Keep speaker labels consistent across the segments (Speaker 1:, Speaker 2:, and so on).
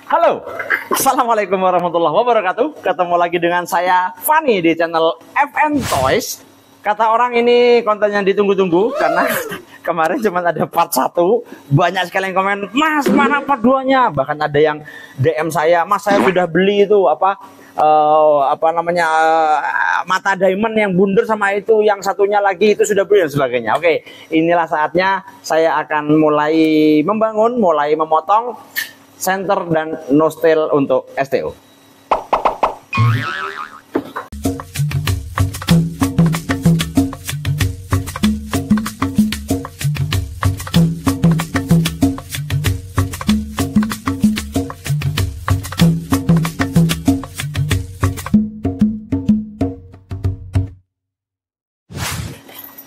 Speaker 1: Halo, Assalamualaikum warahmatullahi wabarakatuh. Ketemu lagi dengan saya Fani di channel FN Toys. Kata orang ini konten yang ditunggu-tunggu karena kemarin cuma ada part 1. Banyak sekali yang komen, "Mas, mana part 2-nya?" Bahkan ada yang DM saya, "Mas, saya sudah beli itu mata diamond yang bundar sama itu, yang satunya lagi itu sudah beli," dan sebagainya. Oke, inilah saatnya saya akan mulai memotong center dan nozzle untuk STO.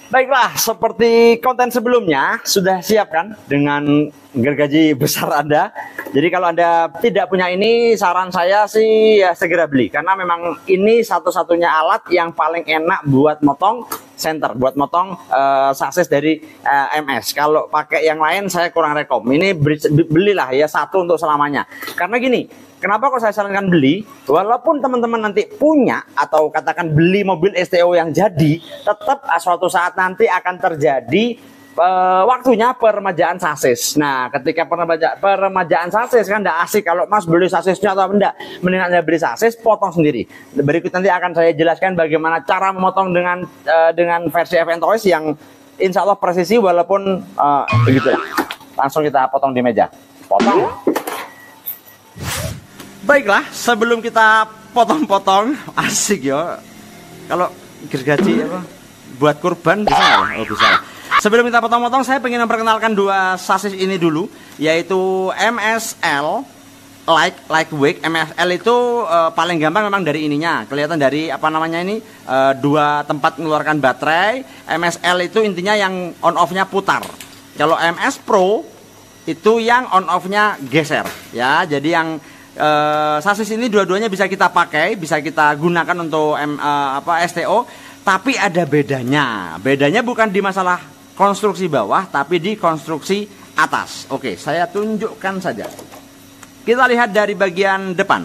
Speaker 1: Baiklah, seperti konten sebelumnya, sudah siap kan dengan gergaji besar Anda? Jadi kalau Anda tidak punya ini, saran saya sih ya segera beli. Karena memang ini satu-satunya alat yang paling enak buat motong center, buat motong sasis dari MS. Kalau pakai yang lain saya kurang rekom. Ini belilah ya satu untuk selamanya. Karena gini, kenapa kok saya sarankan beli? Walaupun teman-teman nanti punya atau katakan beli mobil STO yang jadi, tetap suatu saat nanti akan terjadi waktunya peremajaan sasis. Nah, ketika peremajaan sasis kan tidak asik kalau Mas beli sasisnya atau enggak. Mending Anda beli sasis, potong sendiri. Berikut nanti akan saya jelaskan bagaimana cara memotong dengan versi FN Toys yang insya Allah presisi walaupun begitu ya. Langsung kita potong di meja. Potong. Baiklah, sebelum kita potong-potong, asik ya. Kalau gergaji buat kurban bisa nggak? Oh, bisa. Sebelum kita potong-potong, saya ingin memperkenalkan dua sasis ini dulu, yaitu MSL lightweight. MSL itu paling gampang memang dari ininya, kelihatan dari dua tempat mengeluarkan baterai. MSL itu intinya yang on off-nya putar. Kalau MS Pro itu yang on off-nya geser, ya. Jadi yang sasis ini dua-duanya bisa kita pakai, bisa kita gunakan untuk STO, tapi ada bedanya. Bedanya bukan di masalah konstruksi bawah, tapi di konstruksi atas. Oke, saya tunjukkan saja. Kita lihat dari bagian depan,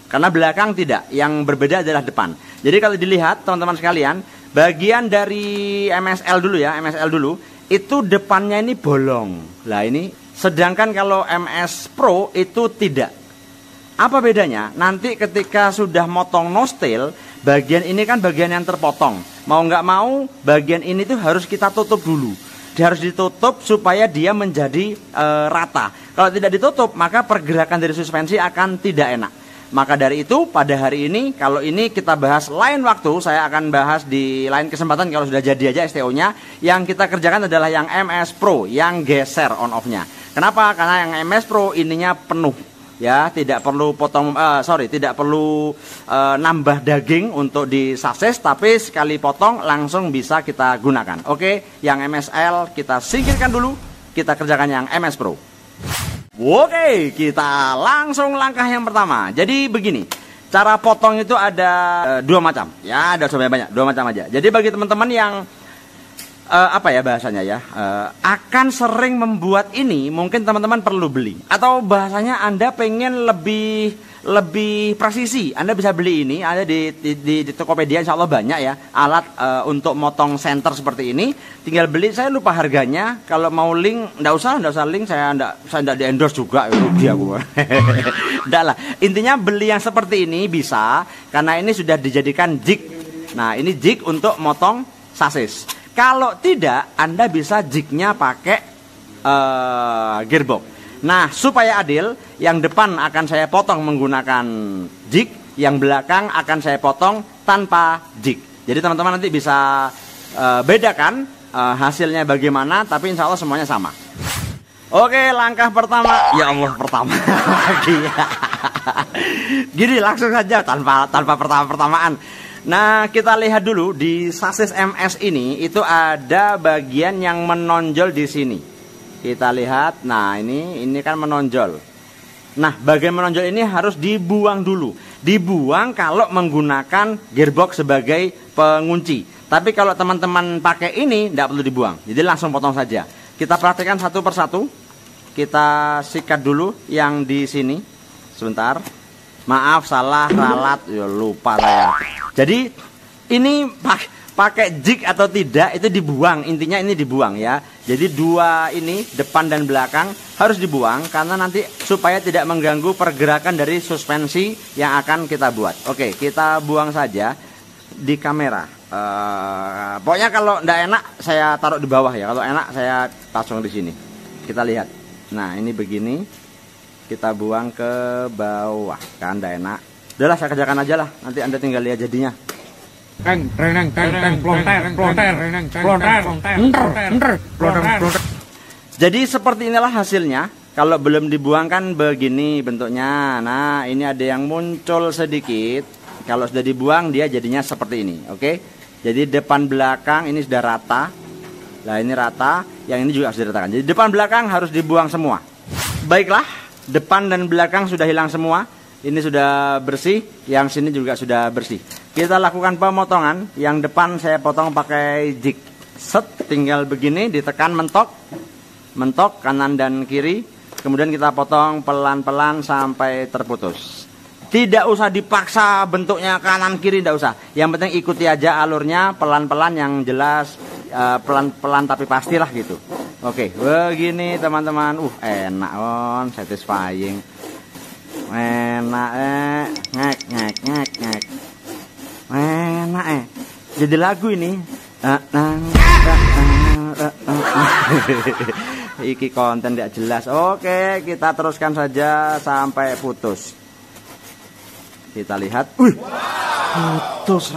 Speaker 1: karena belakang tidak. Yang berbeda adalah depan. Jadi kalau dilihat teman-teman sekalian, bagian dari MSL dulu ya, MSL dulu, itu depannya ini bolong. Lah ini, sedangkan kalau MS Pro itu tidak. Apa bedanya? Nanti ketika sudah motong nozzle, bagian ini kan bagian yang terpotong. Mau nggak mau, bagian ini tuh harus kita tutup dulu. Dia harus ditutup supaya dia menjadi rata. Kalau tidak ditutup, maka pergerakan dari suspensi akan tidak enak. Maka dari itu, pada hari ini, kalau ini kita bahas lain waktu, saya akan bahas di lain kesempatan kalau sudah jadi aja STO-nya. Yang kita kerjakan adalah yang MS Pro, yang geser on-off-nya. Kenapa? Karena yang MS Pro ininya penuh. Ya, tidak perlu tidak perlu nambah daging untuk di sasis, tapi sekali potong langsung bisa kita gunakan. Oke, yang MSL kita singkirkan dulu, kita kerjakan yang MS Pro. Oke, kita langsung langkah yang pertama. Jadi begini, cara potong itu ada dua macam. Ya, ada sebenarnya banyak, dua macam aja. Jadi bagi teman-teman yang akan sering membuat ini, mungkin teman-teman perlu beli, atau bahasanya Anda pengen lebih presisi, Anda bisa beli ini, ada di Tokopedia, insya Allah banyak ya alat untuk motong center seperti ini. Tinggal beli, saya lupa harganya. Kalau mau link, nggak usah link, saya nggak di endorse juga, rugi aku. Nggak lah, intinya beli yang seperti ini bisa, karena ini sudah dijadikan jig. Nah, ini jig untuk motong sasis. Kalau tidak, Anda bisa jignya pakai gearbox. Nah, supaya adil, yang depan akan saya potong menggunakan jig, yang belakang akan saya potong tanpa jig. Jadi teman-teman nanti bisa bedakan hasilnya bagaimana, tapi insya Allah semuanya sama. Oke, langkah pertama. Ya Allah, pertama lagi. Gini, langsung saja tanpa pertama-pertamaan. Nah, kita lihat dulu di sasis MS ini itu ada bagian yang menonjol di sini. Kita lihat. Nah, ini kan menonjol. Nah, bagian menonjol ini harus dibuang dulu. Dibuang kalau menggunakan gearbox sebagai pengunci. Tapi kalau teman-teman pakai ini tidak perlu dibuang. Jadi langsung potong saja. Kita praktekkan satu persatu. Kita sikat dulu yang di sini. sebentar. Maaf, salah ralat, ya lupa saya. Jadi ini pakai jig atau tidak itu dibuang, intinya ini dibuang ya. Jadi dua ini depan dan belakang harus dibuang karena nanti supaya tidak mengganggu pergerakan dari suspensi yang akan kita buat. Oke, kita buang saja di kamera. Pokoknya kalau ndak enak saya taruh di bawah ya. Kalau enak saya pasang di sini. Kita lihat. Nah ini begini. Kita buang ke bawah. Kan ndak enak. Udahlah saya kerjakan aja lah. Nanti Anda tinggal lihat jadinya. Jadi seperti inilah hasilnya. Kalau belum dibuang kan begini bentuknya. Nah ini ada yang muncul sedikit. Kalau sudah dibuang dia jadinya seperti ini. Oke. Jadi depan belakang ini sudah rata. Nah ini rata, yang ini juga harus diratakan. Jadi depan belakang harus dibuang semua. Baiklah, depan dan belakang sudah hilang semua. Ini sudah bersih, yang sini juga sudah bersih. Kita lakukan pemotongan. Yang depan saya potong pakai jig. Set, tinggal begini, ditekan mentok. Mentok kanan dan kiri. Kemudian kita potong pelan-pelan sampai terputus. Tidak usah dipaksa bentuknya kanan kiri, tidak usah. Yang penting ikuti aja alurnya pelan-pelan yang jelas, pelan-pelan tapi pastilah gitu. Oke, begini teman-teman. Enak on, satisfying. Enak ngek ngek ngek ngek. Enak Jadi lagu ini. Iki konten tidak jelas. Oke, kita teruskan saja sampai putus. Kita lihat, putus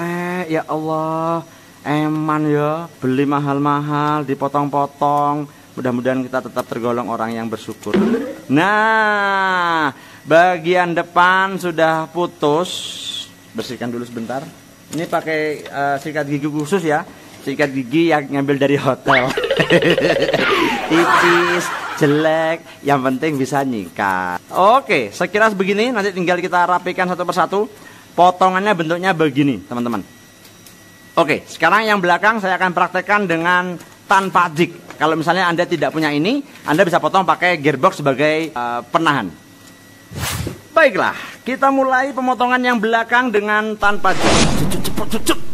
Speaker 1: ya Allah, eman ya, beli mahal-mahal, dipotong-potong. Mudah-mudahan kita tetap tergolong orang yang bersyukur. Nah, bagian depan sudah putus. Bersihkan dulu sebentar. Ini pakai sikat gigi khusus ya, sikat gigi yang ngambil dari hotel. Tipis, jelek, yang penting bisa nyikat. Oke, sekira begini, nanti tinggal kita rapikan satu persatu. Potongannya bentuknya begini, teman-teman. Oke, sekarang yang belakang saya akan praktekkan dengan tanpa jig. Kalau misalnya Anda tidak punya ini, Anda bisa potong pakai gearbox sebagai penahan. Baiklah, kita mulai pemotongan yang belakang dengan tanpa jig.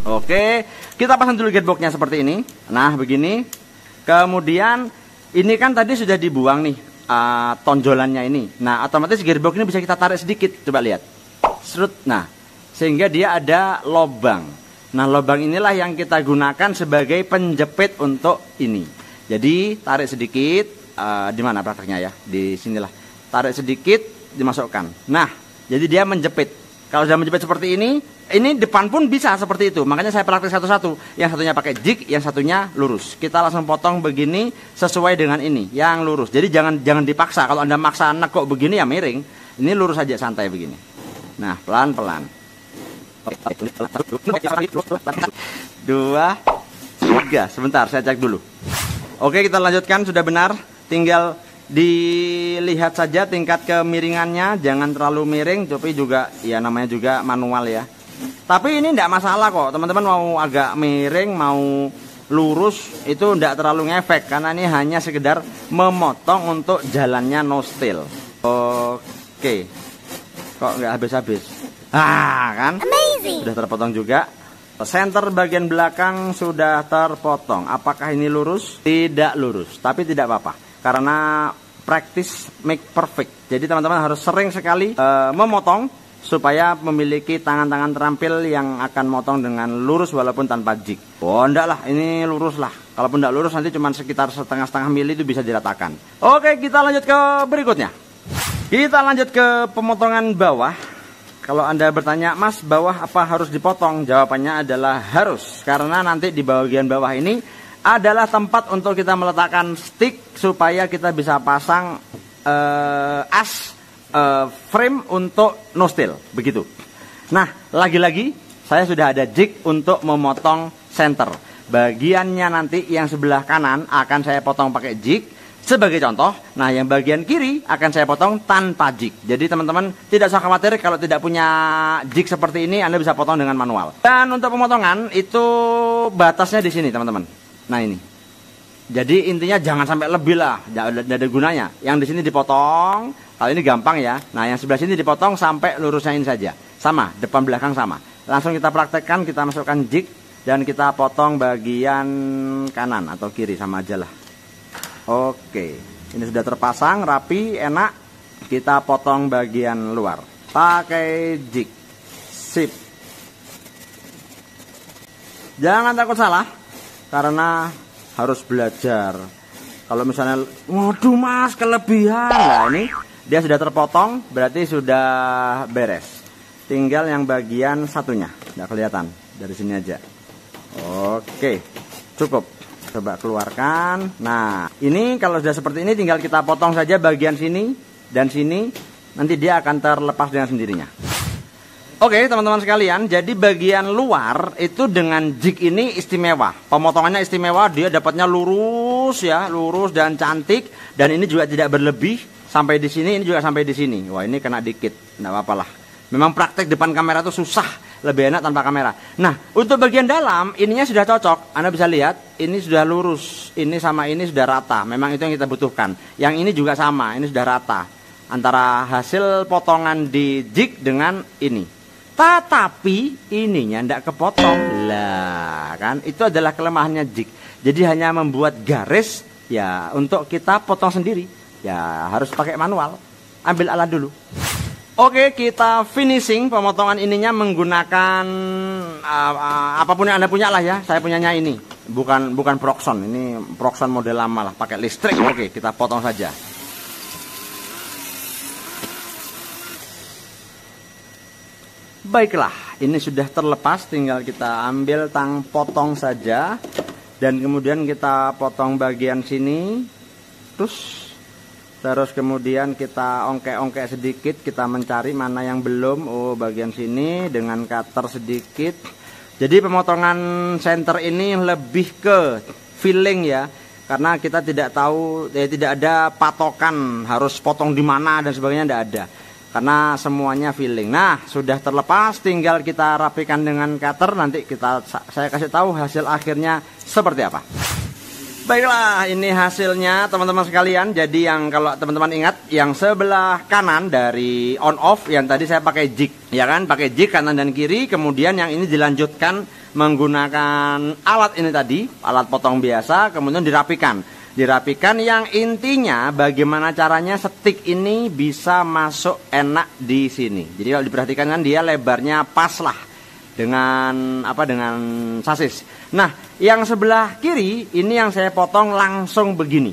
Speaker 1: Oke, kita pasang dulu gearboxnya seperti ini. Nah, begini. Kemudian ini kan tadi sudah dibuang nih tonjolannya ini. Nah otomatis gearbox ini bisa kita tarik sedikit. Coba lihat. Serut. Nah sehingga dia ada lobang. Nah lobang inilah yang kita gunakan sebagai penjepit untuk ini. Jadi tarik sedikit. Di mana prakteknya ya? Di sinilah. Tarik sedikit dimasukkan. Nah jadi dia menjepit. Kalau sudah menjepit seperti ini depan pun bisa seperti itu. Makanya saya praktek satu-satu. Yang satunya pakai jig, yang satunya lurus. Kita langsung potong begini sesuai dengan ini, yang lurus. Jadi jangan dipaksa. Kalau Anda maksa nekuk begini ya miring. Ini lurus aja santai begini. Nah, pelan-pelan. 2, 3. Sebentar, saya cek dulu. Oke, kita lanjutkan, sudah benar. Tinggal dilihat saja tingkat kemiringannya, jangan terlalu miring, tapi juga ya namanya juga manual ya. Tapi ini tidak masalah kok, teman-teman mau agak miring, mau lurus itu tidak terlalu ngefek karena ini hanya sekedar memotong untuk jalannya no steel. Oke, kok nggak habis-habis? Kan? Amazing. Sudah terpotong juga. Center bagian belakang sudah terpotong. Apakah ini lurus? Tidak lurus, tapi tidak apa-apa. Karena practice make perfect. Jadi teman-teman harus sering sekali memotong supaya memiliki tangan-tangan terampil yang akan motong dengan lurus walaupun tanpa jig. Oh enggak lah, ini lurus lah. Kalaupun enggak lurus nanti cuma sekitar setengah mili itu bisa diratakan. Oke, kita lanjut ke berikutnya. Kita lanjut ke pemotongan bawah. Kalau Anda bertanya, Mas, bawah apa harus dipotong? Jawabannya adalah harus. Karena nanti di bagian bawah ini adalah tempat untuk kita meletakkan stick supaya kita bisa pasang as frame untuk no steel, begitu. Nah, lagi-lagi saya sudah ada jig untuk memotong center. Bagiannya nanti yang sebelah kanan akan saya potong pakai jig sebagai contoh. Nah, yang bagian kiri akan saya potong tanpa jig. Jadi teman-teman tidak usah khawatir kalau tidak punya jig seperti ini, Anda bisa potong dengan manual. Dan untuk pemotongan itu batasnya di sini, teman-teman. Nah ini Jadi intinya jangan sampai lebih lah, tidak ada gunanya. Yang di sini dipotong, kalau ini gampang ya. Nah yang sebelah sini dipotong sampai lurusnya ini saja. Sama, depan belakang sama. Langsung kita praktekkan, kita masukkan jig dan kita potong bagian kanan atau kiri, sama aja lah. Oke, ini sudah terpasang, rapi, enak. Kita potong bagian luar, pakai jig. Sip. Jangan takut salah, karena harus belajar. Kalau misalnya, waduh mas kelebihan, nah ini dia sudah terpotong, berarti sudah beres. Tinggal yang bagian satunya, nggak kelihatan dari sini aja. Oke, cukup. Coba keluarkan. Nah, ini kalau sudah seperti ini, tinggal kita potong saja bagian sini dan sini. Nanti dia akan terlepas dengan sendirinya. Oke teman-teman sekalian, jadi bagian luar itu dengan jig ini istimewa. Pemotongannya istimewa, dia dapatnya lurus ya, lurus dan cantik. Dan ini juga tidak berlebih sampai di sini, ini juga sampai di sini. Wah ini kena dikit, nggak apa-apa lah. Memang praktek depan kamera itu susah, lebih enak tanpa kamera. Nah untuk bagian dalam, ininya sudah cocok. Anda bisa lihat, ini sudah lurus, ini sama ini sudah rata. Memang itu yang kita butuhkan. Yang ini juga sama, ini sudah rata. Antara hasil potongan di jig dengan ini. Tetapi ininya tidak kepotong lah kan, itu adalah kelemahannya jig. Jadi hanya membuat garis ya untuk kita potong sendiri ya, harus pakai manual. Ambil alat dulu. Oke, kita finishing pemotongan ininya menggunakan apapun yang Anda punya lah ya. Saya punyanya ini, bukan Proxon, ini Proxon model lama lah, pakai listrik. Oke, kita potong saja. Baiklah, ini sudah terlepas, tinggal kita ambil tang potong saja. Dan kemudian kita potong bagian sini. Terus kemudian kita ongkek-ongkek sedikit, kita mencari mana yang belum. Oh, bagian sini dengan cutter sedikit. Jadi pemotongan center ini lebih ke feeling ya. Karena kita tidak tahu, tidak ada patokan harus potong di mana dan sebagainya, tidak ada. Karena semuanya feeling. Nah, sudah terlepas, tinggal kita rapikan dengan cutter. Nanti saya kasih tahu hasil akhirnya seperti apa. Baiklah, ini hasilnya teman-teman sekalian. Jadi yang kalau teman-teman ingat, yang sebelah kanan dari on off yang tadi saya pakai jig, ya kan? Pakai jig kanan dan kiri. Kemudian yang ini dilanjutkan menggunakan alat ini tadi, alat potong biasa, kemudian dirapikan yang intinya bagaimana caranya stick ini bisa masuk enak di sini. Jadi kalau diperhatikan kan dia lebarnya pas lah dengan sasis. Nah, yang sebelah kiri ini yang saya potong langsung begini.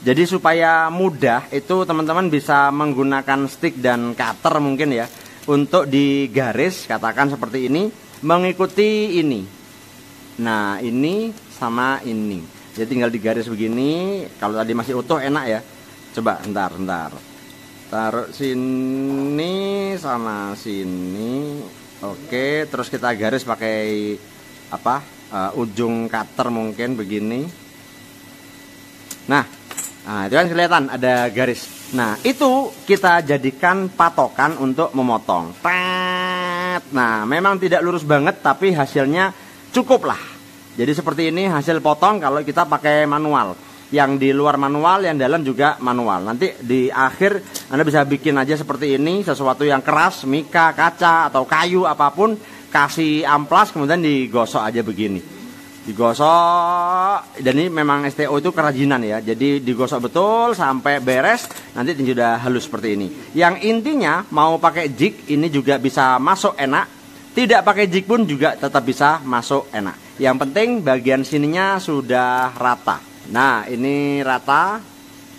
Speaker 1: Jadi supaya mudah itu teman-teman bisa menggunakan stick dan cutter mungkin ya untuk digaris, katakan seperti ini, mengikuti ini. Nah, ini sama ini. Jadi tinggal digaris begini. Kalau tadi masih utuh enak ya. Coba bentar. Taruh sini sama sini. Oke, terus kita garis pakai ujung cutter mungkin begini. Nah, itu kan kelihatan ada garis. Nah, itu kita jadikan patokan untuk memotong. Nah, memang tidak lurus banget tapi hasilnya cukup lah. Jadi seperti ini hasil potong kalau kita pakai manual. Yang di luar manual, yang dalam juga manual. Nanti di akhir Anda bisa bikin aja seperti ini, sesuatu yang keras, mika, kaca, atau kayu apapun. Kasih amplas kemudian digosok aja begini. Digosok, dan ini memang STO itu kerajinan ya. Jadi digosok betul sampai beres, nanti sudah halus seperti ini. Yang intinya mau pakai jig ini juga bisa masuk enak. Tidak pakai jig pun juga tetap bisa masuk enak. Yang penting bagian sininya sudah rata. Nah, ini rata,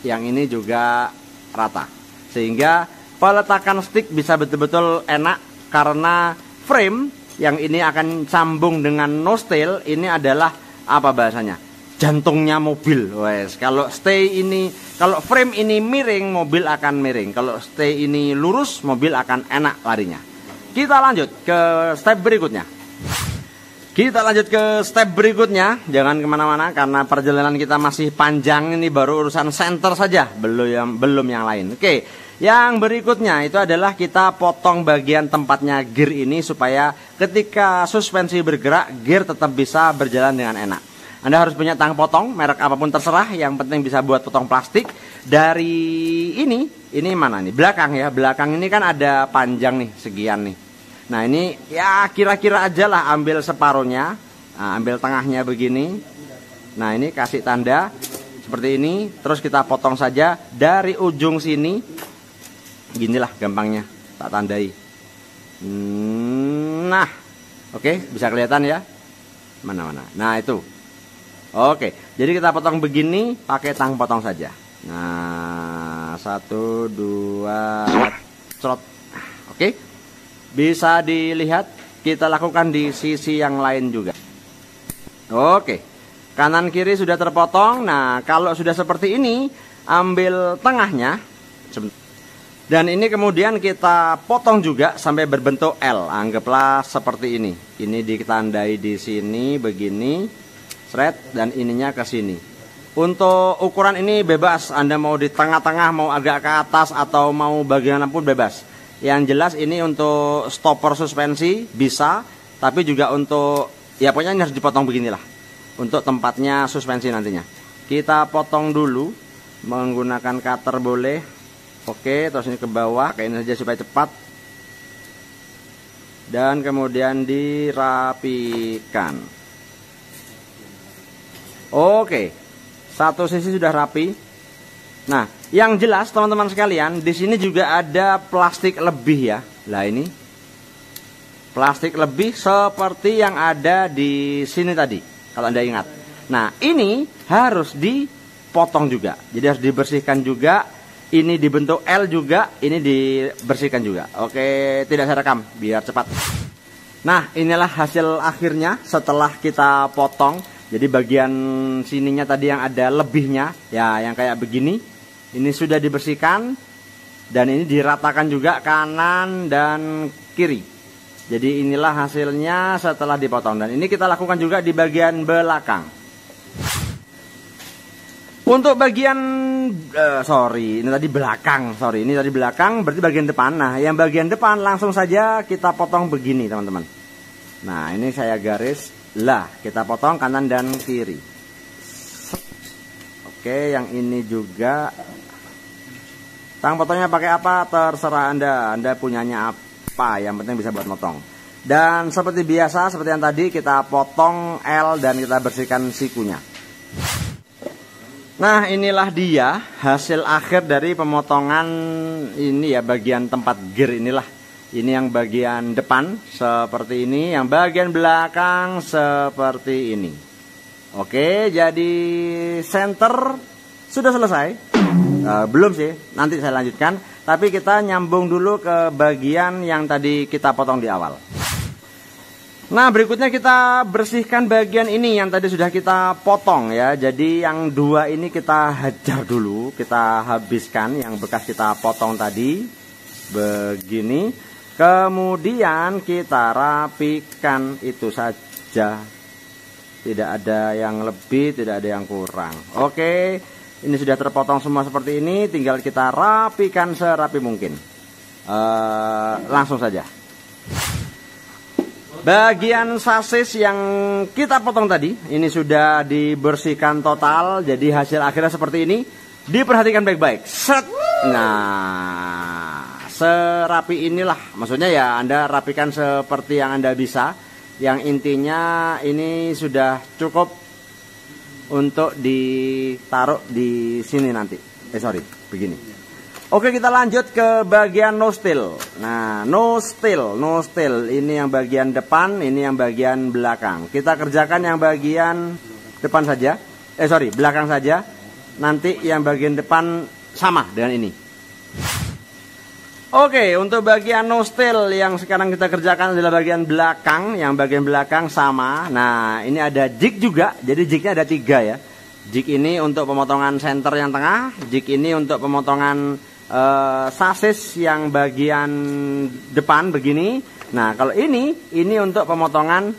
Speaker 1: yang ini juga rata. Sehingga peletakan stick bisa betul-betul enak karena frame yang ini akan sambung dengan nozzle. Ini adalah apa bahasanya? Jantungnya mobil. Wes, kalau frame ini miring, mobil akan miring. Kalau stay ini lurus, mobil akan enak larinya. Kita lanjut ke step berikutnya. Jangan kemana-mana karena perjalanan kita masih panjang. Ini baru urusan center saja, belum yang lain. Oke, yang berikutnya itu adalah kita potong bagian tempatnya gear ini supaya ketika suspensi bergerak, gear tetap bisa berjalan dengan enak. Anda harus punya tang potong, merek apapun terserah, yang penting bisa buat potong plastik. Dari ini mana nih? Belakang ya, belakang ini kan ada panjang nih, sekian nih. Nah ini ya kira-kira aja lah, ambil separuhnya, nah, ambil tengahnya begini. Nah ini kasih tanda seperti ini, terus kita potong saja dari ujung sini. Ginilah gampangnya, tak tandai. Nah, oke, bisa kelihatan ya? Mana-mana. Nah itu. Oke, jadi kita potong begini pakai tang potong saja. Nah, 1, 2, cerot. Oke, bisa dilihat. Kita lakukan di sisi yang lain juga. Oke, kanan kiri sudah terpotong. Nah, kalau sudah seperti ini, ambil tengahnya. Dan ini kemudian kita potong juga sampai berbentuk L. Anggaplah seperti ini. Ini ditandai di sini begini. Seret, dan ininya ke sini. Untuk ukuran ini bebas, Anda mau di tengah-tengah, mau agak ke atas, atau mau bagian pun bebas. Yang jelas ini untuk stopper suspensi bisa, tapi juga untuk, ya pokoknya ini harus dipotong beginilah. Untuk tempatnya suspensi nantinya. Kita potong dulu, menggunakan cutter boleh. Oke, terus ini ke bawah, kayak ini saja supaya cepat. Dan kemudian dirapikan. Oke, satu sisi sudah rapi. Nah, yang jelas teman-teman sekalian, di sini juga ada plastik lebih ya. Lah ini plastik lebih seperti yang ada di sini tadi, kalau Anda ingat. Nah, ini harus dipotong juga. Jadi harus dibersihkan juga. Ini dibentuk L juga, ini dibersihkan juga. Oke, tidak saya rekam biar cepat. Nah, inilah hasil akhirnya setelah kita potong. Jadi bagian sininya tadi yang ada lebihnya, ya yang kayak begini, ini sudah dibersihkan. Dan ini diratakan juga kanan dan kiri. Jadi inilah hasilnya setelah dipotong. Dan ini kita lakukan juga di bagian belakang. Untuk bagian, ini tadi belakang, ini tadi belakang, berarti bagian depan. Nah, yang bagian depan langsung saja kita potong begini teman-teman. Nah, ini saya garis. Lah, kita potong kanan dan kiri. Oke, yang ini juga. Tang potongnya pakai apa? Terserah Anda. Anda punyanya apa? Yang penting bisa buat motong. Dan seperti biasa, seperti yang tadi, kita potong L dan kita bersihkan sikunya. Nah, inilah dia hasil akhir dari pemotongan ini ya, bagian tempat gear inilah. Ini yang bagian depan seperti ini, yang bagian belakang seperti ini. Oke, jadi center sudah selesai. Belum sih, nanti saya lanjutkan. Tapi kita nyambung dulu ke bagian yang tadi kita potong di awal. Nah, berikutnya kita bersihkan bagian ini yang tadi sudah kita potong ya. Jadi yang dua ini kita hajar dulu, kita habiskan yang bekas kita potong tadi. Begini. Kemudian kita rapikan, itu saja. Tidak ada yang lebih, tidak ada yang kurang. Oke, ini sudah terpotong semua seperti ini. Tinggal kita rapikan serapi mungkin. Langsung saja. Bagian sasis yang kita potong tadi, ini sudah dibersihkan total. Jadi hasil akhirnya seperti ini. Diperhatikan baik-baik. Set. Nah, serapi inilah, maksudnya ya Anda rapikan seperti yang Anda bisa. Yang intinya ini sudah cukup untuk ditaruh di sini nanti. Begini. Oke, kita lanjut ke bagian nostil. Nah, nostil ini yang bagian depan, ini yang bagian belakang. Kita kerjakan yang bagian depan saja. Belakang saja. Nanti yang bagian depan sama dengan ini. Oke, untuk bagian nostil yang sekarang kita kerjakan adalah bagian belakang. Yang bagian belakang sama. Nah, ini ada jig juga. Jadi jignya ada 3 ya. Jig ini untuk pemotongan center yang tengah. Jig ini untuk pemotongan sasis yang bagian depan begini. Nah, kalau ini untuk pemotongan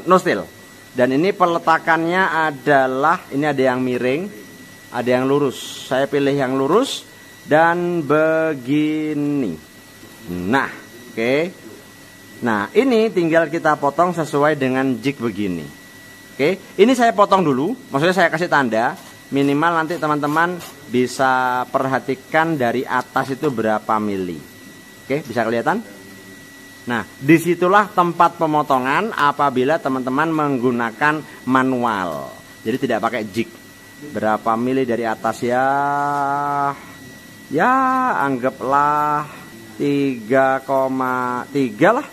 Speaker 1: nostil. Dan ini peletakannya adalah, ini ada yang miring, ada yang lurus. Saya pilih yang lurus. Dan begini. Nah, oke. Nah, ini tinggal kita potong sesuai dengan jig begini. Oke, ini saya potong dulu, maksudnya saya kasih tanda. Minimal nanti teman-teman bisa perhatikan dari atas itu berapa mili. Oke, bisa kelihatan? Nah, disitulah tempat pemotongan apabila teman-teman menggunakan manual. Jadi tidak pakai jig. Berapa mili dari atas ya? Ya, anggaplah 3,3 lah.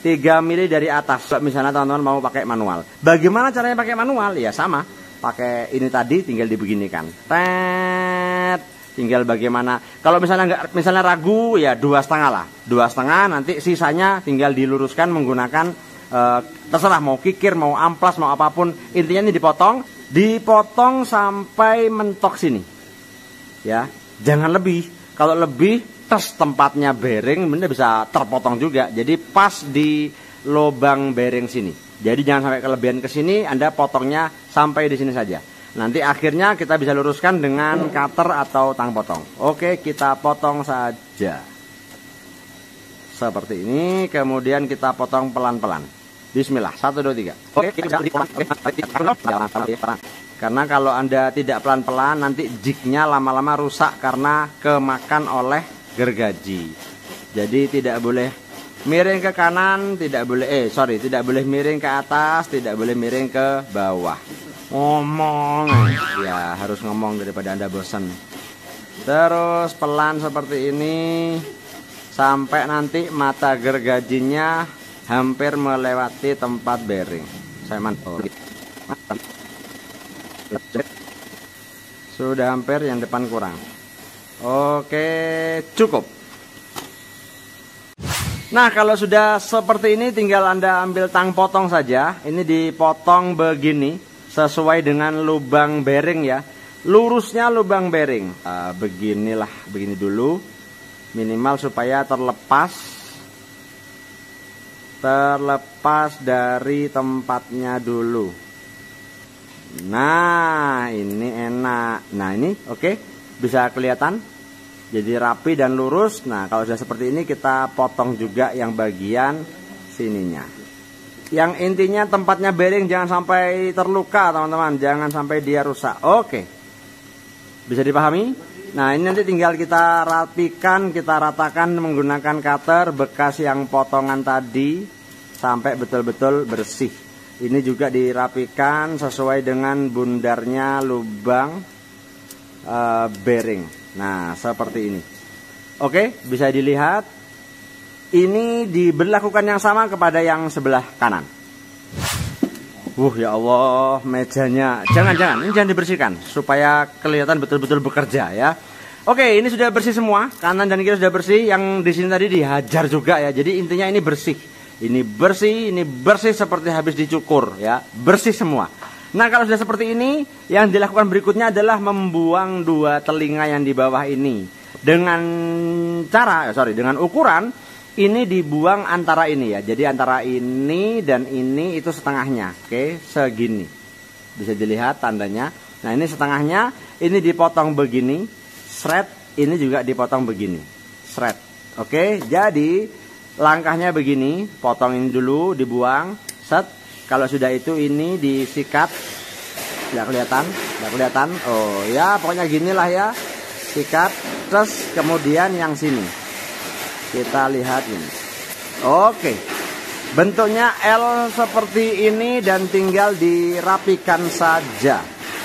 Speaker 1: 3 mili dari atas. Misalnya teman-teman mau pakai manual. Bagaimana caranya pakai manual? Ya sama. Pakai ini tadi tinggal dibeginikan. Tet. Tinggal bagaimana. Kalau misalnya ragu ya 2,5 lah. 2,5 nanti sisanya tinggal diluruskan menggunakan terserah mau kikir, mau amplas, mau apapun. Intinya ini dipotong sampai mentok sini. Ya, jangan lebih. Kalau lebih tes tempatnya bearing bener bisa terpotong juga. Jadi pas di lubang bearing sini. Jadi jangan sampai kelebihan ke sini, Anda potongnya sampai di sini saja. Nanti akhirnya kita bisa luruskan dengan cutter atau tang potong. Oke, kita potong saja. Seperti ini, kemudian kita potong pelan-pelan. Bismillah, 1, 2, 3. Oke, karena kalau Anda tidak pelan-pelan nanti jignya lama-lama rusak karena kemakan oleh gergaji. Jadi tidak boleh miring ke kanan, tidak boleh miring ke atas, tidak boleh miring ke bawah. Ngomong ya, harus ngomong daripada Anda bosan. Terus pelan seperti ini sampai nanti mata gergajinya hampir melewati tempat bearing. Saya mantap. Sudah hampir, yang depan kurang. Oke, cukup. Nah, kalau sudah seperti ini tinggal Anda ambil tang potong saja. Ini dipotong begini sesuai dengan lubang bearing ya. Lurusnya lubang bearing. Beginilah, begini dulu. Minimal supaya terlepas dari tempatnya dulu. Nah, ini enak. Nah, ini oke. Bisa kelihatan. Jadi rapi dan lurus. Nah, kalau sudah seperti ini kita potong juga yang bagian sininya. Yang intinya tempatnya bearing jangan sampai terluka, teman-teman. Jangan sampai dia rusak. Oke. Bisa dipahami? Nah, ini nanti tinggal kita rapikan, kita ratakan menggunakan cutter bekas yang potongan tadi sampai betul-betul bersih. Ini juga dirapikan sesuai dengan bundarnya lubang bearing. Nah, seperti ini. Oke, bisa dilihat. Ini diberlakukan yang sama kepada yang sebelah kanan. Ya Allah, mejanya. Jangan, ini jangan dibersihkan supaya kelihatan betul-betul bekerja ya. Oke, ini sudah bersih semua. Kanan dan kiri sudah bersih. Yang di sini tadi dihajar juga ya. Jadi intinya ini bersih. Ini bersih seperti habis dicukur ya. Bersih semua. Nah, kalau sudah seperti ini, yang dilakukan berikutnya adalah membuang 2 telinga yang di bawah ini. Dengan ukuran ini dibuang antara ini ya. Jadi antara ini dan ini itu setengahnya. Oke, segini. Bisa dilihat tandanya. Nah, ini setengahnya, ini dipotong begini. Shred, ini juga dipotong begini. Shred. Oke, jadi langkahnya begini. Potong ini dulu, dibuang. Set. Kalau sudah itu ini disikat. Tidak kelihatan. Oh ya, pokoknya ginilah ya. Sikat. Terus kemudian yang sini kita lihat ini. Oke. Bentuknya L seperti ini dan tinggal dirapikan saja.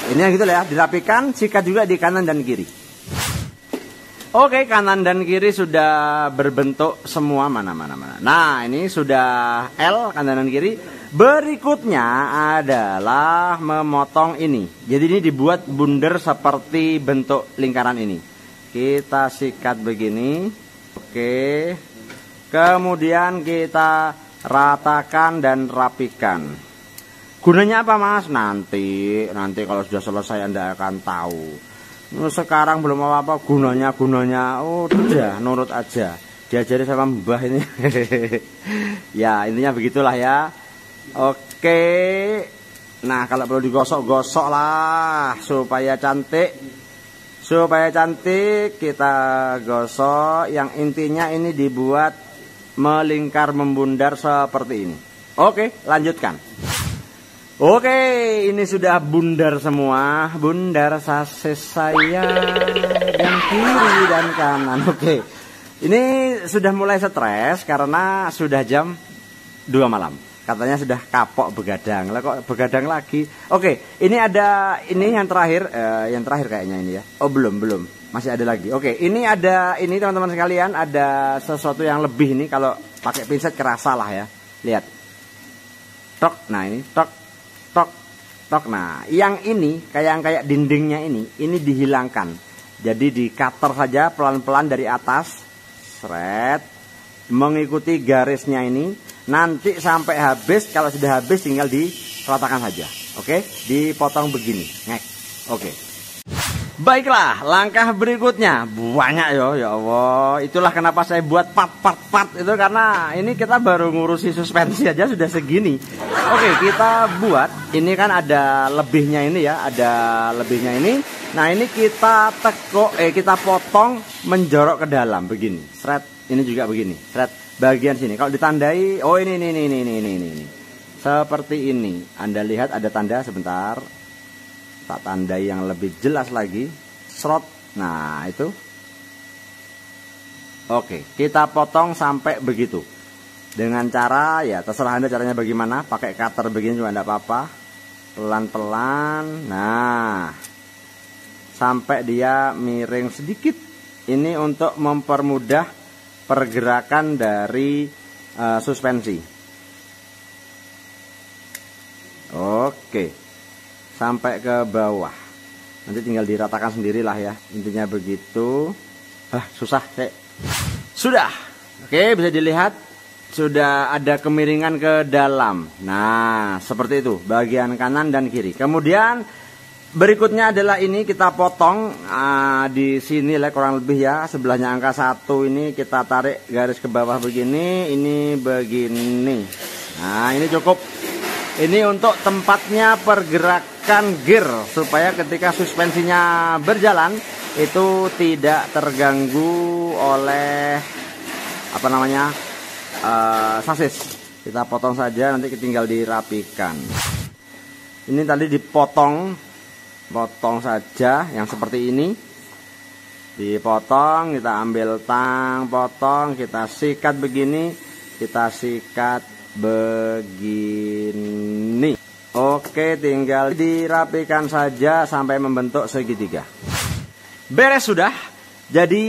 Speaker 1: Ini yang gitu lah ya, dirapikan, sikat juga di kanan dan kiri. Oke, kanan dan kiri sudah berbentuk semua mana. Nah, ini sudah L kanan dan kiri. Berikutnya adalah memotong ini. Jadi ini dibuat bundar seperti bentuk lingkaran ini. Kita sikat begini. Oke. Kemudian kita ratakan dan rapikan. Gunanya apa, Mas? Nanti kalau sudah selesai Anda akan tahu. Sekarang belum apa-apa gunanya. Udah nurut aja. Diajari sama Mbah ini. Ya, intinya begitulah ya. Oke. Nah, kalau perlu digosok-gosok lah supaya cantik. Kita gosok. Yang intinya ini dibuat melingkar membundar seperti ini. Oke, lanjutkan. Oke, ini sudah bundar semua, bundar sasis saya dan kiri dan kanan. Oke, ini sudah mulai stres karena sudah jam 2 malam. Katanya sudah kapok begadang, lah kok begadang lagi. Oke, ini ada ini yang terakhir kayaknya ini ya. Oh belum, masih ada lagi. Oke, ini ada ini teman-teman sekalian, ada sesuatu yang lebih ini kalau pakai pinset kerasa lah ya. Lihat, tok, nah ini tok. Tok. Nah, yang ini kayak dindingnya ini dihilangkan. Jadi di cutter saja pelan-pelan dari atas, seret, mengikuti garisnya ini. Nanti sampai habis, kalau sudah habis tinggal diratakan saja. Oke, dipotong begini, ngek. Oke. Baiklah, langkah berikutnya banyak ya Allah. Itulah kenapa saya buat part itu, karena ini kita baru ngurusi suspensi aja sudah segini. Oke, kita buat ini kan ada lebihnya ini ya, ada lebihnya ini. Nah, ini kita kita potong menjorok ke dalam begini. Seret, ini juga begini. Seret bagian sini. Kalau ditandai, oh ini. Seperti ini. Anda lihat ada tanda sebentar. Tak tandai yang lebih jelas lagi. Serot. Nah itu. Oke, kita potong sampai begitu. Dengan cara ya terserah Anda caranya bagaimana. Pakai cutter begini juga tidak apa-apa. Pelan-pelan. Nah, sampai dia miring sedikit. Ini untuk mempermudah pergerakan dari suspensi. Oke. Sampai ke bawah. Nanti tinggal diratakan sendirilah ya. Intinya begitu. Susah sih. Sudah. Oke, bisa dilihat sudah ada kemiringan ke dalam. Nah, seperti itu bagian kanan dan kiri. Kemudian berikutnya adalah ini kita potong di sini lah kurang lebih ya. Sebelahnya angka 1 ini kita tarik garis ke bawah begini, ini begini. Nah, ini cukup. Ini untuk tempatnya pergerakan gear supaya ketika suspensinya berjalan itu tidak terganggu oleh sasis. Kita potong saja, nanti tinggal dirapikan. Ini tadi potong saja yang seperti ini. Dipotong, kita ambil tang, potong, kita sikat begini, kita sikat begini. Oke, tinggal dirapikan saja sampai membentuk segitiga. Beres sudah. Jadi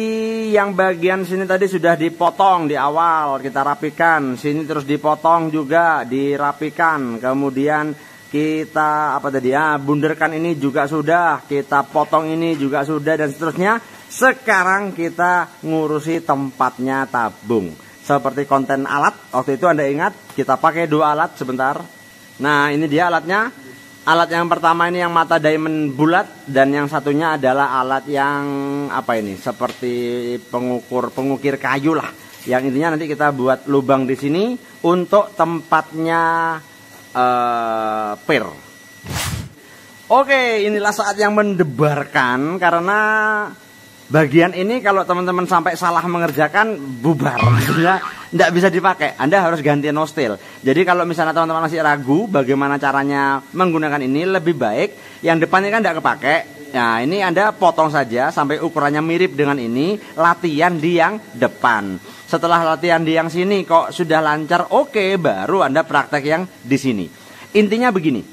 Speaker 1: yang bagian sini tadi sudah dipotong di awal, kita rapikan. Sini terus dipotong juga, dirapikan. Kemudian kita bunderkan ini juga sudah, kita potong ini juga sudah, dan seterusnya. Sekarang kita ngurusi tempatnya tabung. Seperti konten alat, waktu itu Anda ingat kita pakai 2 alat sebentar. Nah, ini dia alatnya. Alat yang pertama ini yang mata diamond bulat, dan yang satunya adalah alat yang seperti pengukir kayu lah. Yang intinya nanti kita buat lubang di sini untuk tempatnya per. Oke, inilah saat yang mendebarkan karena bagian ini kalau teman-teman sampai salah mengerjakan bubar, maksudnya tidak bisa dipakai. Anda harus ganti nostil. Jadi kalau misalnya teman-teman masih ragu bagaimana caranya menggunakan ini, lebih baik yang depannya kan tidak kepake. Nah, ini Anda potong saja sampai ukurannya mirip dengan ini, latihan di yang depan. Setelah latihan di yang sini kok sudah lancar, oke, baru Anda praktek yang di sini. Intinya begini,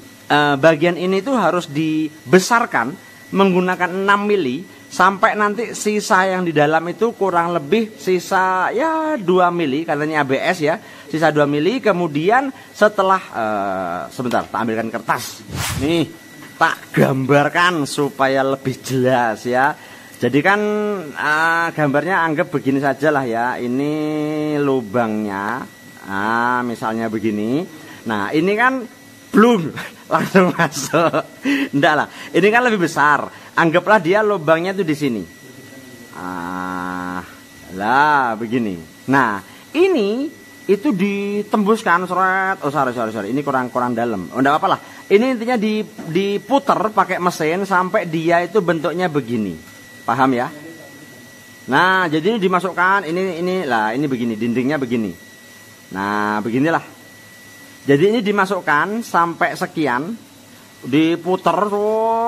Speaker 1: bagian ini tuh harus dibesarkan menggunakan 6 mili. Sampai nanti sisa yang di dalam itu kurang lebih sisa ya 2 mili, katanya ABS ya, sisa 2 mili. Kemudian setelah sebentar, tak ambilkan kertas. Nih, tak gambarkan supaya lebih jelas ya. Jadi kan gambarnya anggap begini saja lah ya. Ini lubangnya. Misalnya begini. Nah, ini kan belum langsung masuk. Enggak lah. Ini kan lebih besar. Anggaplah dia lubangnya tuh di sini. Begini. Nah, ini itu ditembuskan seret. Oh, sorry. Ini kurang dalam. Oh, enggak apa-apa lah. Ini intinya diputer pakai mesin sampai dia itu bentuknya begini. Paham ya? Nah, jadi dimasukkan ini begini, dindingnya begini. Nah, beginilah. Jadi ini dimasukkan sampai sekian, diputer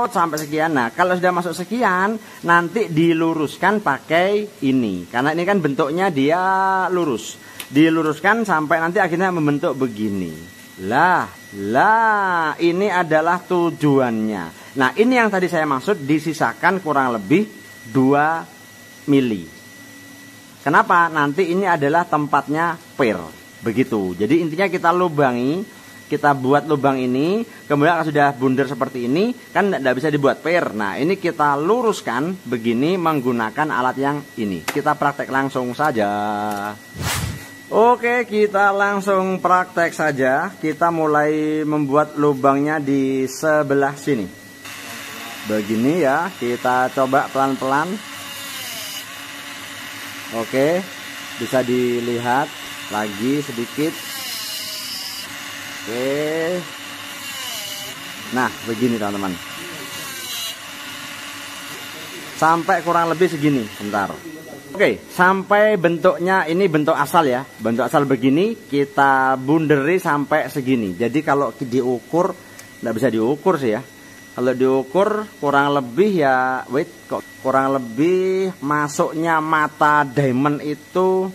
Speaker 1: sampai sekian. Nah, kalau sudah masuk sekian, nanti diluruskan pakai ini. Karena ini kan bentuknya dia lurus. Diluruskan sampai nanti akhirnya membentuk begini. Lah, ini adalah tujuannya. Nah, ini yang tadi saya maksud, disisakan kurang lebih 2 mili. Kenapa? Nanti ini adalah tempatnya per. Begitu. Jadi intinya kita lubangi, kita buat lubang ini, kemudian kalau sudah bundar seperti ini, kan tidak bisa dibuat per. Nah, ini kita luruskan begini menggunakan alat yang ini. Kita praktek langsung saja. Oke, kita langsung praktek saja. Kita mulai membuat lubangnya di sebelah sini. Begini ya, kita coba pelan-pelan. Oke, bisa dilihat. Lagi sedikit. Oke. Nah, begini teman-teman. Sampai kurang lebih segini, bentar. Oke, sampai bentuknya ini bentuk asal ya. Bentuk asal begini, kita bunderi sampai segini. Jadi kalau diukur, nggak bisa diukur sih ya. Kalau diukur kurang lebih ya, kurang lebih masuknya mata diamond itu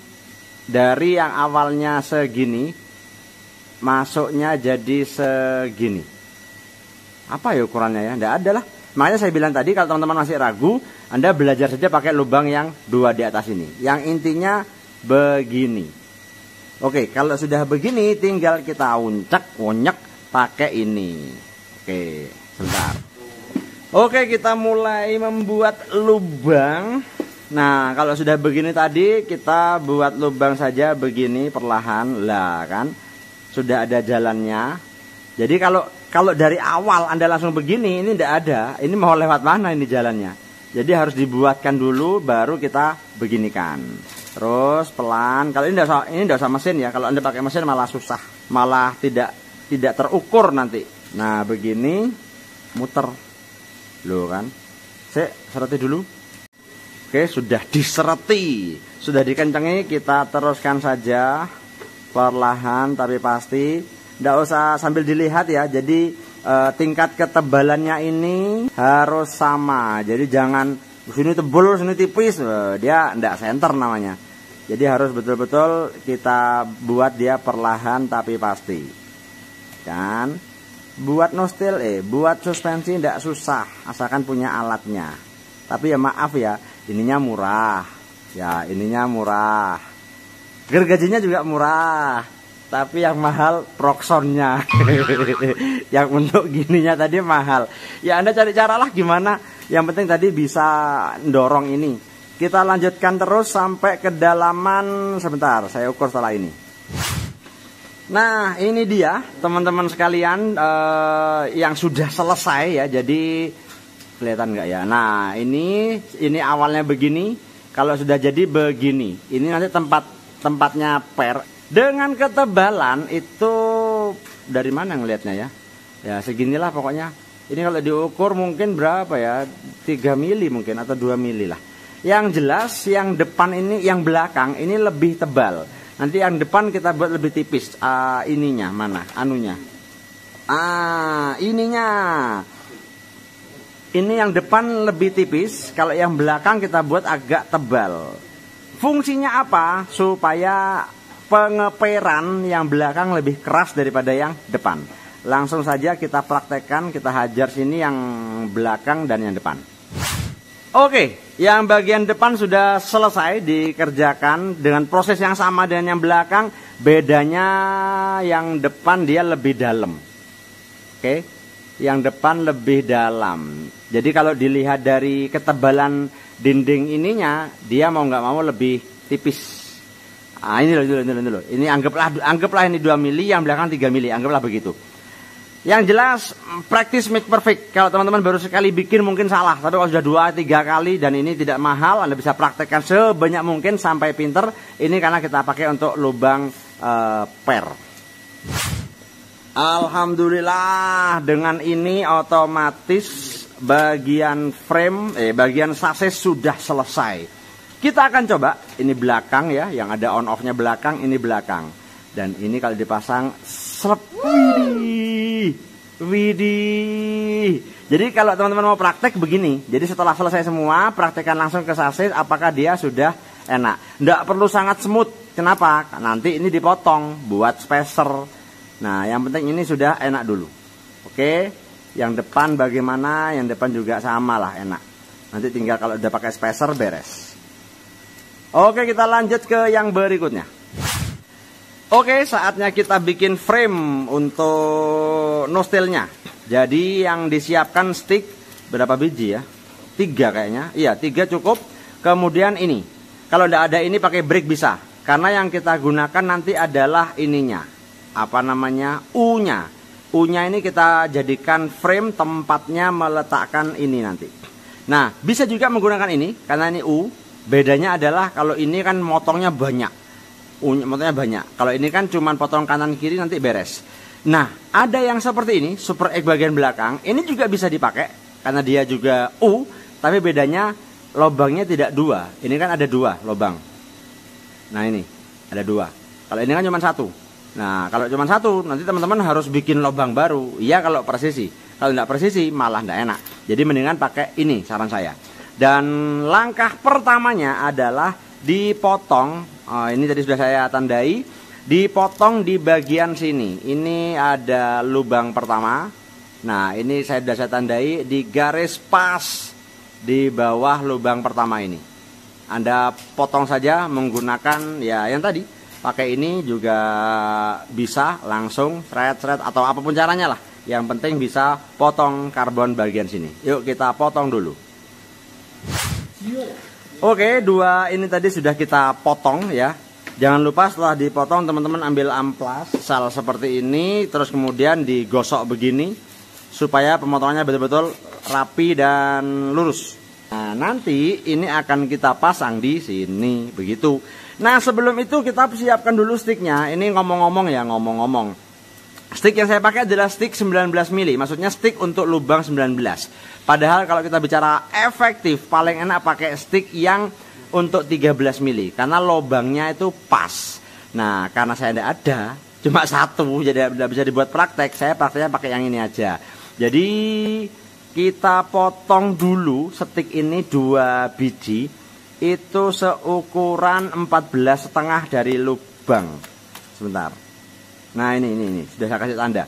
Speaker 1: dari yang awalnya segini, masuknya jadi segini. Apa ya ukurannya ya? Nggak ada lah. Makanya saya bilang tadi, kalau teman-teman masih ragu, Anda belajar saja pakai lubang yang 2 di atas ini. Yang intinya begini. Oke, kalau sudah begini, tinggal kita unyek pakai ini. Oke, sebentar. Oke, kita mulai membuat lubang. Nah, kalau sudah begini tadi, kita buat lubang saja begini perlahan. Lah kan, sudah ada jalannya. Jadi kalau dari awal Anda langsung begini, ini tidak ada. Ini mau lewat mana ini jalannya? Jadi harus dibuatkan dulu, baru kita beginikan. Terus pelan. Kalau ini tidak usah mesin ya. Kalau Anda pakai mesin malah susah, malah tidak terukur nanti. Nah, begini, muter. Loh kan? Serati dulu. Oke, sudah disereti, sudah dikencengi, kita teruskan saja perlahan tapi pasti. Tidak usah sambil dilihat ya. Jadi tingkat ketebalannya ini harus sama. Jadi jangan sini tebal, sini tipis, dia tidak center namanya. Jadi harus betul-betul kita buat dia perlahan tapi pasti. Dan buat nostil, buat suspensi tidak susah, asalkan punya alatnya. Tapi ya maaf ya, ininya murah. Ya, ininya murah. Gergajinya juga murah. Tapi yang mahal proksonnya. Yang untuk gininya tadi mahal. Ya Anda cari cara lah gimana. Yang penting tadi bisa dorong ini. Kita lanjutkan terus sampai kedalaman. Sebentar, saya ukur setelah ini. Nah, ini dia teman-teman sekalian yang sudah selesai ya. Jadi kelihatan nggak ya? Nah, ini awalnya begini. Kalau sudah jadi begini. Ini nanti tempatnya per. Dengan ketebalan itu dari mana ngelihatnya ya? Ya seginilah pokoknya. Ini kalau diukur mungkin berapa ya? 3 mili mungkin atau 2 mili lah. Yang jelas yang depan ini, yang belakang ini lebih tebal. Nanti yang depan kita buat lebih tipis. Ininya mana? Anunya. Ininya. Ini yang depan lebih tipis. Kalau yang belakang kita buat agak tebal. Fungsinya apa? Supaya pengeperan yang belakang lebih keras daripada yang depan. Langsung saja kita praktekkan, kita hajar sini yang belakang dan yang depan. Oke, yang bagian depan sudah selesai dikerjakan dengan proses yang sama dengan yang belakang. Bedanya yang depan dia lebih dalam. Oke, yang depan lebih dalam. Jadi kalau dilihat dari ketebalan dinding ininya, dia mau nggak mau lebih tipis. Ini dulu. Ini anggaplah ini 2 mili, yang belakang 3 mili, anggaplah begitu. Yang jelas practice make perfect. Kalau teman-teman baru sekali bikin mungkin salah, tapi kalau sudah 2-3 kali dan ini tidak mahal, Anda bisa praktekkan sebanyak mungkin sampai pinter. Ini karena kita pakai untuk lubang per. Alhamdulillah, dengan ini otomatis bagian frame, bagian sasis sudah selesai. Kita akan coba, ini belakang ya, yang ada on off-nya belakang, ini belakang. Dan ini kalau dipasang selep. Widih. Widih. Jadi kalau teman-teman mau praktek begini, jadi setelah selesai semua, praktekkan langsung ke sasis apakah dia sudah enak. Nggak perlu sangat smooth. Kenapa? Nanti ini dipotong buat spacer. Nah, yang penting ini sudah enak dulu. Oke. Yang depan bagaimana? Yang depan juga sama lah, enak. Nanti tinggal kalau udah pakai spacer beres. Oke, kita lanjut ke yang berikutnya. Oke, saatnya kita bikin frame untuk nostelnya. Jadi yang disiapkan stick berapa biji ya? 3 kayaknya. Iya, 3 cukup. Kemudian ini. Kalau tidak ada ini pakai brick bisa. Karena yang kita gunakan nanti adalah ininya. Apa namanya? U-nya. U-nya ini kita jadikan frame tempatnya meletakkan ini nanti. Nah, bisa juga menggunakan ini karena ini U. Bedanya adalah kalau ini kan motongnya banyak. U-nya motongnya banyak. Kalau ini kan cuma potong kanan kiri nanti beres. Nah, ada yang seperti ini, super egg bagian belakang. Ini juga bisa dipakai karena dia juga U, tapi bedanya lubangnya tidak 2. Ini kan ada 2 lubang. Nah, ini ada 2. Kalau ini kan cuma 1. Nah, kalau cuma 1, nanti teman-teman harus bikin lubang baru. Iya kalau presisi. Kalau tidak presisi malah tidak enak. Jadi mendingan pakai ini saran saya. Dan langkah pertamanya adalah dipotong. Ini tadi sudah saya tandai. Dipotong di bagian sini. Ini ada lubang pertama. Nah, ini sudah saya tandai di garis pas di bawah lubang pertama ini. Anda potong saja menggunakan ya yang tadi. Pakai ini juga bisa langsung thread atau apapun caranya lah. Yang penting bisa potong karbon bagian sini. Yuk kita potong dulu. Oke, 2 ini tadi sudah kita potong ya. Jangan lupa setelah dipotong teman-teman ambil amplas sal seperti ini. Terus kemudian digosok begini. Supaya pemotongannya betul-betul rapi dan lurus. Nah, nanti ini akan kita pasang di sini. Begitu. Nah, sebelum itu kita siapkan dulu sticknya. Ini ngomong-ngomong ya, ngomong-ngomong. Stick yang saya pakai adalah stick 19 mili. Maksudnya stick untuk lubang 19. Padahal kalau kita bicara efektif, paling enak pakai stick yang untuk 13 mili. Karena lubangnya itu pas. Nah, karena saya tidak ada, cuma 1, jadi tidak bisa dibuat praktek. Saya prakteknya pakai yang ini aja. Jadi kita potong dulu stick ini 2 biji. Itu seukuran 14,5 dari lubang. Sebentar. Nah, ini sudah saya kasih tanda.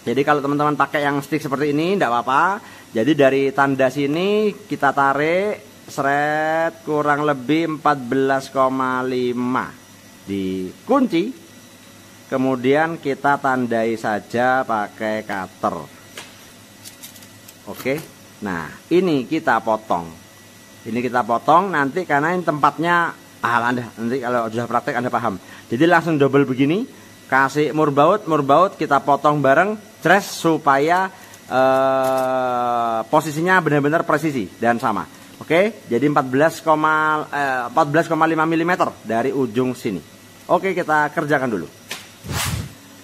Speaker 1: Jadi kalau teman-teman pakai yang stick seperti ini tidak apa-apa. Jadi dari tanda sini kita tarik seret kurang lebih 14,5 dikunci. Kemudian kita tandai saja pakai cutter. Oke. Nah, ini kita potong. Ini kita potong nanti karena ini tempatnya Anda nanti kalau sudah praktek Anda paham. Jadi langsung double begini, kasih murbaut kita potong bareng, tres supaya posisinya benar-benar presisi dan sama. Oke, jadi 14,5 mm dari ujung sini. Oke, kita kerjakan dulu.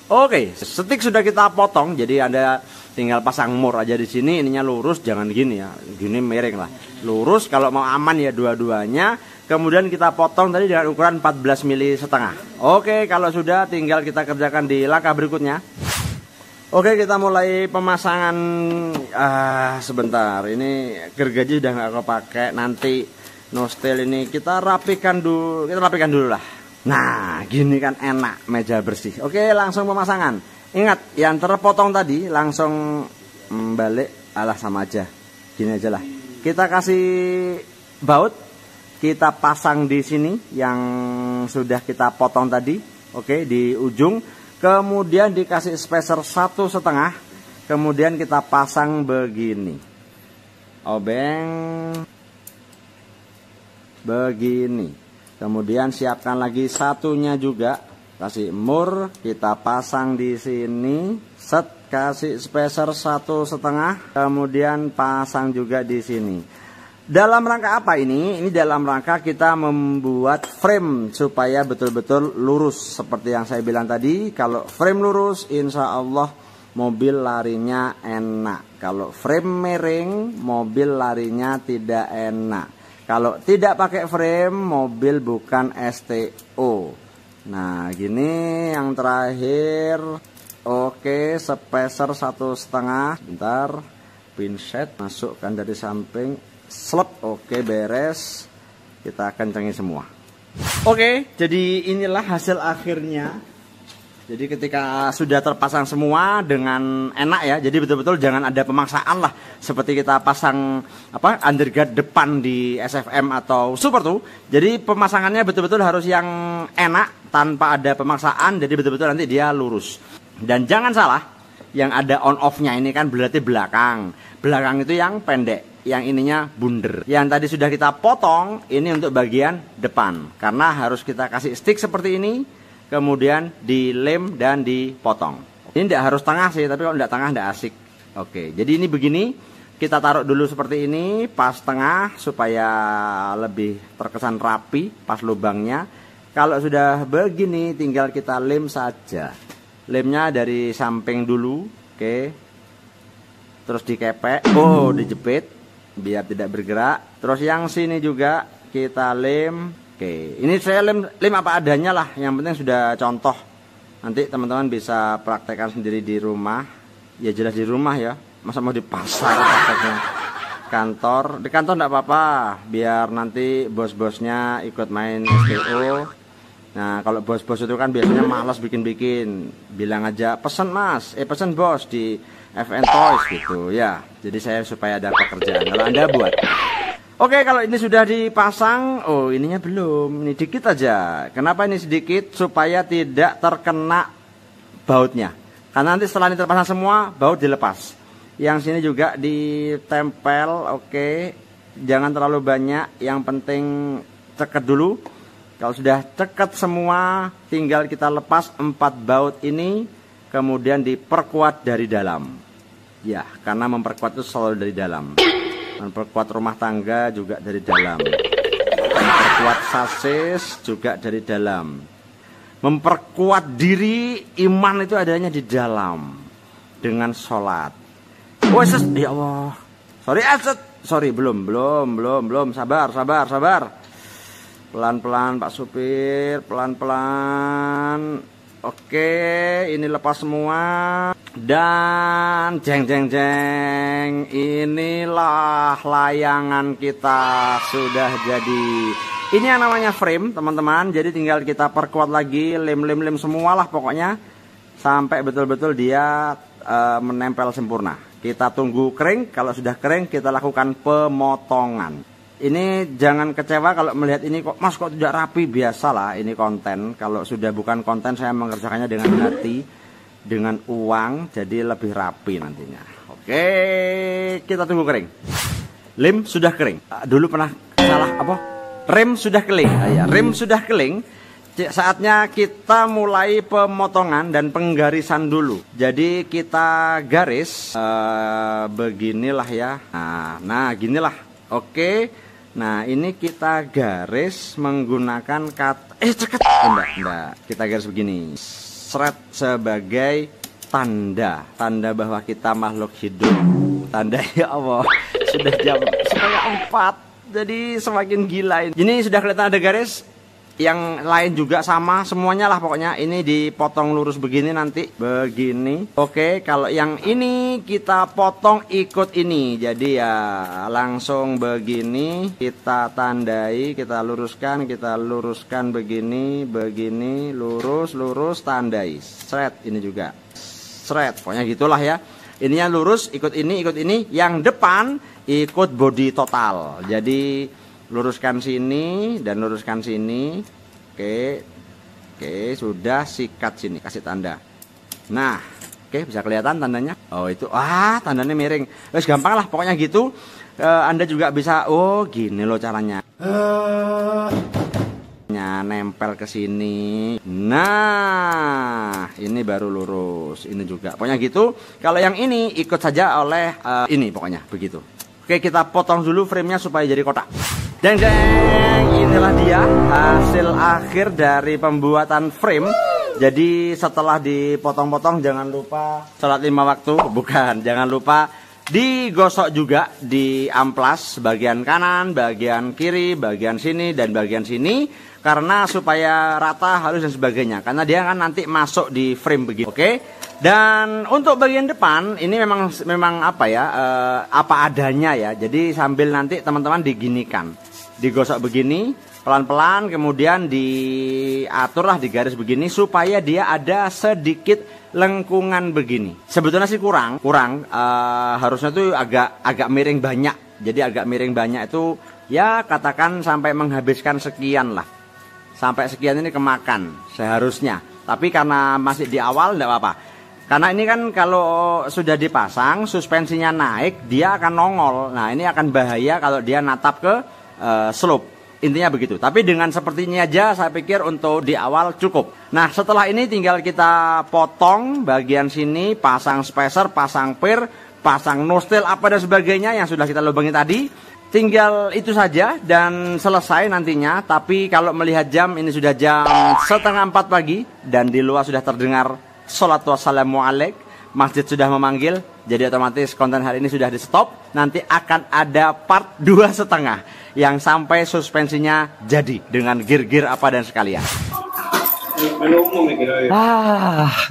Speaker 1: Oke, stick sudah kita potong, jadi Anda tinggal pasang mur aja di sini, ininya lurus, jangan gini ya, gini miring lah. Lurus kalau mau aman ya dua-duanya. Kemudian kita potong tadi dengan ukuran 14,5 mili. Oke, kalau sudah tinggal kita kerjakan di langkah berikutnya. Oke, kita mulai pemasangan. Sebentar, ini gergaji udah nggak kepake. Nanti nostel ini kita rapikan dulu lah. Nah, gini kan enak, meja bersih. Oke, langsung pemasangan. Ingat, yang terpotong tadi langsung balik, sama aja. Gini aja lah. Kita kasih baut, kita pasang di sini yang sudah kita potong tadi. Oke, di ujung. Kemudian dikasih spacer 1,5. Kemudian kita pasang begini. Obeng. Begini. Kemudian siapkan lagi satunya juga. Kasih mur, kita pasang di sini. Set, kasih spacer 1,5. Kemudian pasang juga di sini. Dalam rangka apa ini? Ini dalam rangka kita membuat frame supaya betul-betul lurus. Seperti yang saya bilang tadi, kalau frame lurus insya Allah mobil larinya enak. Kalau frame miring, mobil larinya tidak enak. Kalau tidak pakai frame, mobil bukan STO. Nah gini yang terakhir. Oke, spacer 1,5. Bentar, pinset masukkan dari samping, slep. Oke, beres. Kita kencangin semua. Oke, jadi inilah hasil akhirnya. Jadi ketika sudah terpasang semua dengan enak ya, jadi betul-betul jangan ada pemaksaan lah. Seperti kita pasang underguard depan di SFM atau Super tuh. Jadi pemasangannya betul-betul harus yang enak tanpa ada pemaksaan. Jadi betul-betul nanti dia lurus. Dan jangan salah, yang ada on off-nya ini kan berarti belakang. Belakang itu yang pendek, yang ininya bunder. Yang tadi sudah kita potong, ini untuk bagian depan. Karena harus kita kasih stick seperti ini, kemudian dilem dan dipotong. Ini tidak harus tengah sih, tapi kalau tidak tengah tidak asik. Oke, jadi ini begini. Kita taruh dulu seperti ini, pas tengah supaya lebih terkesan rapi, pas lubangnya. Kalau sudah begini, tinggal kita lem saja. Lemnya dari samping dulu, oke. Terus dikepek, dijepit biar tidak bergerak. Terus yang sini juga kita lem. Oke, ini saya lem apa adanya lah. Yang penting sudah contoh. Nanti teman-teman bisa praktekkan sendiri di rumah. Ya jelas di rumah ya. Masa mau di pasar prakteknya. Kantor, di kantor enggak apa-apa. Biar nanti bos-bosnya ikut main STO. Nah, kalau bos-bos itu kan biasanya malas bikin-bikin. Bilang aja, "Pesen Mas, pesen Bos di FN Toys" gitu ya. Jadi saya supaya ada pekerjaan. Kalau Anda buat. Oke, kalau ini sudah dipasang, ininya belum, ini dikit aja. Kenapa ini sedikit? Supaya tidak terkena bautnya. Karena nanti setelah ini terpasang semua, baut dilepas. Yang sini juga ditempel, oke. Jangan terlalu banyak, yang penting ceket dulu. Kalau sudah ceket semua, tinggal kita lepas 4 baut ini, kemudian diperkuat dari dalam. Ya, karena memperkuat itu selalu dari dalam. Memperkuat rumah tangga juga dari dalam. Memperkuat sasis juga dari dalam. Memperkuat diri, iman itu adanya di dalam. Dengan sholat. Ya Allah. Sorry, belum. Sabar. Pelan-pelan Pak Supir, pelan-pelan. Oke, ini lepas semua. Dan jeng. Inilah layangan kita sudah jadi. Ini yang namanya frame, teman-teman. Jadi tinggal kita perkuat lagi, lem semua lah pokoknya. Sampai betul-betul dia menempel sempurna. Kita tunggu kering, kalau sudah kering kita lakukan pemotongan. Ini jangan kecewa kalau melihat ini kok Mas kok tidak rapi. Biasalah, ini konten. Kalau sudah bukan konten saya mengerjakannya dengan hati, dengan uang, jadi lebih rapi nantinya. Oke, kita tunggu kering. Lem sudah kering. Dulu pernah salah apa? Rem sudah kering. Rem sudah kering. Saatnya kita mulai pemotongan dan penggarisan dulu. Jadi kita garis beginilah ya. Nah, ginilah. Oke. Nah, ini kita garis menggunakan enggak. Kita garis begini. Seret sebagai tanda bahwa kita makhluk hidup. Tanda ya Allah. Sudah jam 3:30. Jadi semakin gila ini. Ini sudah kelihatan ada garis. Yang lain juga sama, semuanya lah pokoknya. Ini dipotong lurus begini nanti, begini. Oke, kalau yang ini kita potong ikut ini. Jadi ya langsung begini, kita tandai, kita luruskan begini, lurus, tandai. Seret ini juga. Seret, pokoknya gitulah ya. Ininya lurus, ikut ini. Yang depan ikut body total. Jadi luruskan sini dan luruskan sini. Oke, sudah sikat sini, kasih tanda. Nah, oke, bisa kelihatan tandanya. Itu tandanya miring. Wes gampang lah pokoknya gitu. Anda juga bisa gini loh caranya. Nempel ke sini. Nah, ini baru lurus. Ini juga. Pokoknya gitu. Kalau yang ini ikut saja oleh ini pokoknya begitu. Oke, kita potong dulu framenya supaya jadi kotak. Jeng, inilah dia hasil akhir dari pembuatan frame. Jadi setelah dipotong-potong jangan lupa sholat 5 waktu. Bukan, jangan lupa digosok juga di amplas bagian kanan, bagian kiri, bagian sini, dan bagian sini. karena supaya rata, halus dan sebagainya. Karena dia kan nanti masuk di frame begini. Oke. Dan untuk bagian depan ini memang apa ya, apa adanya ya. Jadi sambil nanti teman-teman diginikan, digosok begini pelan-pelan, kemudian diaturlah di garis begini supaya dia ada sedikit lengkungan begini. Sebetulnya sih kurang, harusnya tuh agak miring banyak. Jadi agak miring banyak itu ya katakan sampai menghabiskan sekian lah. Sampai sekian ini kemakan seharusnya. Tapi karena masih di awal enggak apa-apa. Karena ini kan kalau sudah dipasang suspensinya naik, dia akan nongol. Nah, ini akan bahaya kalau dia natap ke slope. Intinya begitu. Tapi dengan seperti ini aja saya pikir untuk di awal cukup. Nah, setelah ini tinggal kita potong bagian sini, pasang spacer, pasang per, pasang nozzle apa dan sebagainya yang sudah kita lubangi tadi. Tinggal itu saja dan selesai nantinya. Tapi kalau melihat jam, ini sudah jam 3:30 pagi dan di luar sudah terdengar Sholatu wassalamu alaik, masjid sudah memanggil. Jadi otomatis konten hari ini sudah di stop. Nanti akan ada part 2,5 yang sampai suspensinya jadi dengan gear-gear apa dan sekalian.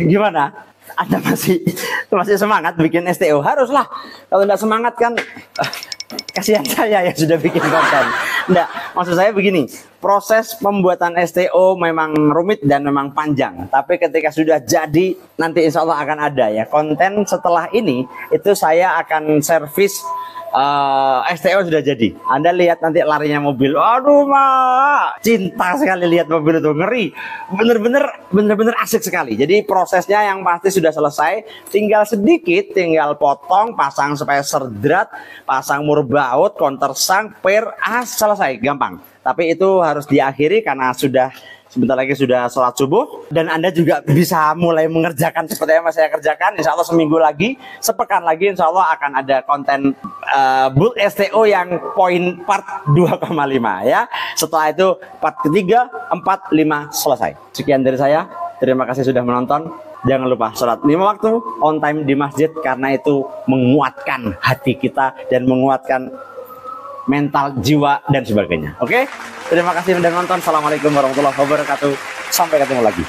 Speaker 1: Gimana? Anda masih semangat bikin STO? Haruslah. Kalau tidak semangat kan kasihan saya yang sudah bikin konten. Enggak, maksud saya begini, proses pembuatan STO memang rumit dan memang panjang. Tapi ketika sudah jadi, nanti insya Allah akan ada ya konten setelah ini. Itu saya akan servis STO sudah jadi. Anda lihat nanti larinya mobil. Aduh, Mak, cinta sekali lihat mobil itu, ngeri. Bener-bener asik sekali. Jadi prosesnya yang pasti sudah selesai. Tinggal sedikit, tinggal potong, pasang spacer drat, pasang mur baut, countersunk, per, selesai, gampang. Tapi itu harus diakhiri karena sebentar lagi sudah sholat subuh. Dan Anda juga bisa mulai mengerjakan seperti yang saya kerjakan. Insya Allah seminggu lagi, sepekan lagi insya Allah akan ada konten build STO yang poin part 2,5 ya. Setelah itu part ketiga, 4, 5 selesai. Sekian dari saya. Terima kasih sudah menonton. Jangan lupa sholat 5 waktu on time di masjid, karena itu menguatkan hati kita dan menguatkan mental, jiwa dan sebagainya. Oke? Terima kasih sudah menonton. Assalamualaikum warahmatullahi wabarakatuh. Sampai ketemu lagi.